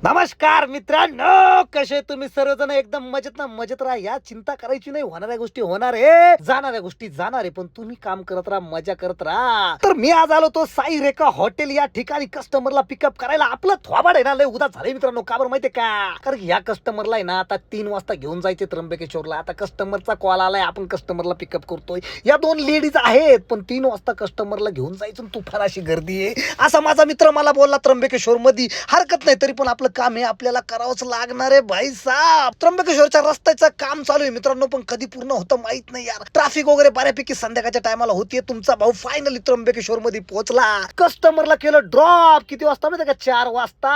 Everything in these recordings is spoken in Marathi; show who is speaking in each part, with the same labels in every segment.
Speaker 1: नमस्कार मित्रांनो, कसे तुम्ही सर्वजण? एकदम मजेत ना? मजेत राहा, या चिंता करायची नाही. होणाऱ्या गोष्टी होणार आहे, जाणाऱ्या गोष्टी जाणार आहे, पण तुम्ही काम करत राहा, मजा करत राहा. तर मी आज आलो तो साई रेखा हॉटेल या ठिकाणी कस्टमरला पिकअप करायला. आपलं थोबाड आहे ना लय उदास झाले मित्रांनो. का बरं माहितीये का? कारण या कस्टमरला आहे ना आता 3 वाजता घेऊन जायचे त्र्यंबकेश्वरला. आता कस्टमरचा कॉल आलाय, आपण कस्टमरला पिकअप करतोय. या 2 लेडीज आहेत, पण 3 वाजता कस्टमरला घेऊन जायचं. तुफान अशी गर्दी आहे, असा माझा मित्र मला बोलला. त्र्यंबकेश्वर मध्ये हरकत नाही, तरी पण आपलं काम आहे, आपल्याला करावंच लागणार आहे भाई साहेब. त्र्यंबकेश्वरच्या रस्त्याचं काम चालू आहे मित्रांनो, पण कधी पूर्ण होतं माहित नाही यार. ट्रॅफिक वगैरे बऱ्यापैकी संध्याकाळच्या टायमाला होतीये. तुमचा भाऊ फायनली त्र्यंबकेश्वर मध्ये पोहोचला. कस्टमरला केलं ड्रॉप. किती वाजता माहिती का? 4 वाजता.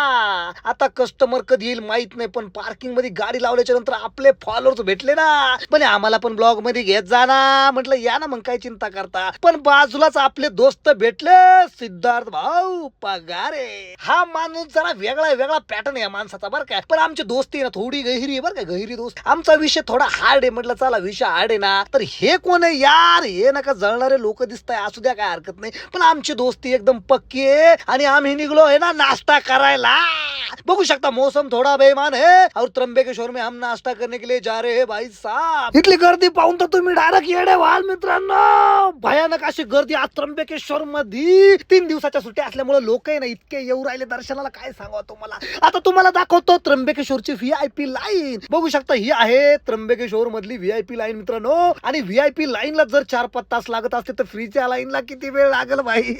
Speaker 1: आता कस्टमर कधी येईल माहित नाही, पण पार्किंग मध्ये गाडी लावल्याच्या नंतर आपले फॉलोअर्स भेटले ना. पण आम्हाला पण ब्लॉग मध्ये घेत जा ना. म्हटलं या ना, मग काय चिंता करता. पण बाजूलाच आपले दोस्त भेटले, सिद्धार्थ भाऊ पगारे. हा माणूस जरा वेगळा पॅटर्न या माणसाचा बरं काय. पण आमची दोस्ती ना थोडी गहिरी आहे बरं का, गहिरी दोस्त. आमचा विषय थोडा हार्ड आहे. म्हटलं चला विषय हार्ड आहे ना, तर हे कोण आहे यार? हे नका जळणारे लोक दिसताय, असू द्या काय हरकत नाही. पण आमची दोस्ती एकदम पक्की आहे आणि आम्ही निघलो आहे ना नाश्ता करायला. बघू शकता मौसम थोडा बेईमान है और त्र्यंबकेश्वर में हम नाश्ता करने के लिए जा रहे हैं भाई साहब. इथली गर्दी पाहून तर तुम्ही डायरेक्ट येडे व्हाल मित्रांनो. भयानक अशी गर्दी आज त्र्यंबकेश्वर मध्ये. 3 दिवसाच्या सुट्ट्या असल्यामुळे लोक आहे ना इतके येऊ राहिले दर्शनाला, काय सांगावं तुम्हाला. आता तुम्हाला दाखवतो त्र्यंबकेश्वरची व्हीआयपी लाईन. बघू शकता ही आहे त्र्यंबकेश्वर मधली व्हीआयपी लाईन मित्रांनो. आणि व्हीआयपी लाईनला जर 4-5 तास लागत असते तर फ्रीच्या लाईनला किती वेळ लागेल भाई.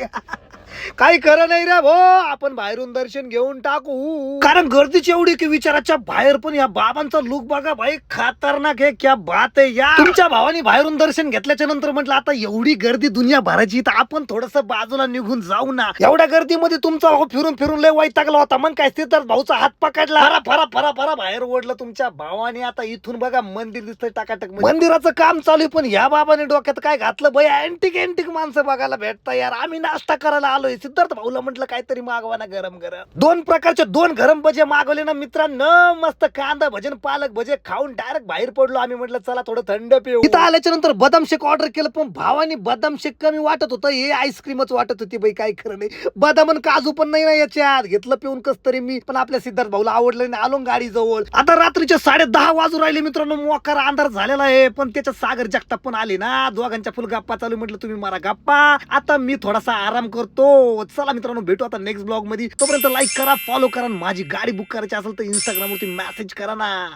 Speaker 1: काही खरं नाही रे भो. आपण बाहेरून दर्शन घेऊन टाकू, कारण गर्दीची एवढी की विचाराच्या बाहेर. पण या बाबांचा लुक बघा भाई, खतरनाक आहे. क्या बात आहे या. तुमच्या भावानी बाहेरून दर्शन घेतल्याच्या नंतर म्हटलं आता एवढी गर्दी दुनिया भरायची, तर आपण थोडस बाजूला निघून जाऊ ना. एवढ्या गर्दीमध्ये तुमचा भाऊ फिरून लय वैतागला होता. मग काय सिद्धार्थ भाऊचा हात पकडला, फरा बाहेर ओढलं तुमच्या भावाने. आता इथून बघा मंदिर दिसतंय टाकाटक. मंदिराचं काम चालू आहे, पण या बाबाने डोक्यात काय घातलं भाई, अँटिक माणसं बघायला भेटता यार. आम्ही नाश्ता करायला आलोय. सिद्धार्थ भाऊला म्हटलं काहीतरी मागवा ना गरम गरम. 2 प्रकारचे 2 गरम भजे मागवले ना मित्रांनो. मस्त कांदा भजन पालक भजे खाऊन डायरेक्ट बाहेर पडलो आम्ही. म्हटलं चला थोडं थंड पिऊ. इथं आल्याच्या नंतर बदाम शेक ऑर्डर केलं, पण भावानी बदाम शेक कमी वाटत होतं, हे आईस्क्रीमच वाटत होती बाई. काय खरं नाही, बदाम आणि काजू पण नाही ना याच्यात. घेतलं पिऊन कस तरी मी, पण आपल्या सिद्धार्थ भाऊला आवडलं नाही. आलो गाडी जवळ. आता रात्रीचे 10:30 वाजू राहिले मित्रांनो. मोकार अंधार झालेला आहे, पण त्याच्यात सागर जगताप पण आले ना. दोघांच्या फुल गप्पा चालू. म्हटलं तुम्ही मारा गप्पा, आता मी थोडासा आराम करतो. चला मित्रांनो भेटू आता नेक्स्ट ब्लॉग मध्ये. तोपर्यंत लाईक करा, फॉलो करा. माझी गाडी बुक करायची असेल तर इंस्टाग्राम वरती मेसेज करा ना.